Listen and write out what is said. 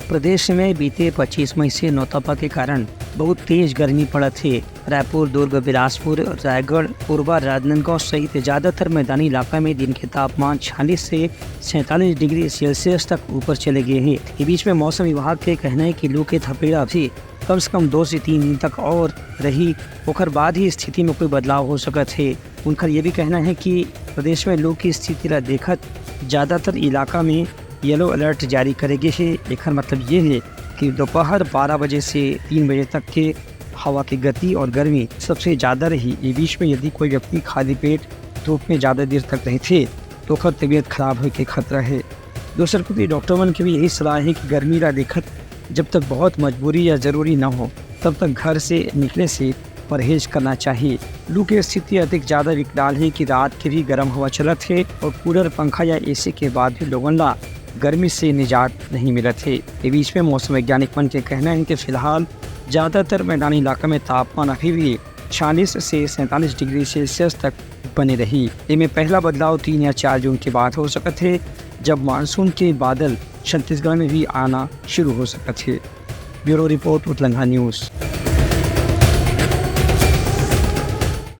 प्रदेश में बीते 25 मई से नौतपा के कारण बहुत तेज गर्मी पड़त है। रायपुर, दुर्ग, बिलासपुर, रायगढ़, कोरबा, राजनांदगांव सहित ज़्यादातर मैदानी इलाका में दिन के तापमान 46 से 47 डिग्री सेल्सियस तक ऊपर चले गए हैं। इस बीच में मौसम विभाग के कहना है कि लू के थपेड़ा भी कम से कम 2 से 3 दिन तक और रही, ओकर बाद ही स्थिति में कोई बदलाव हो सकत है। उनका ये भी कहना है कि प्रदेश में लू की स्थिति ला देखत ज़्यादातर इलाका में येलो अलर्ट जारी करेगी है। एकर मतलब ये है कि दोपहर 12 बजे से 3 बजे तक के हवा की गति और गर्मी सबसे ज़्यादा रही। इस बीच में यदि कोई व्यक्ति खाली पेट धूप में ज़्यादा देर तक रहे थे तो ओकर तबीयत खराब होने के खतरा है। दूसर को भी डॉक्टरमन की भी यही सलाह है कि गर्मी ला देखत जब तक बहुत मजबूरी या ज़रूरी न हो तब तक घर से निकले से परहेज करना चाहिए। लू की स्थिति अधिक ज़्यादा विकराल है कि रात के भी गर्म हवा चलत है और कूलर, पंखा या एसी के बाद भी लोगन ला गर्मी से निजात नहीं मिलत है। इस बीच में मौसम वैज्ञानिक मन के कहना है कि फिलहाल ज़्यादातर मैदानी इलाका में तापमान अभी भी 46 से 47 डिग्री सेल्सियस तक बने रही। इनमें पहला बदलाव 3 या 4 जून के बाद हो सकते है, जब मानसून के बादल छत्तीसगढ़ में भी आना शुरू हो सकते है। ब्यूरो रिपोर्ट, उतलंगा न्यूज़।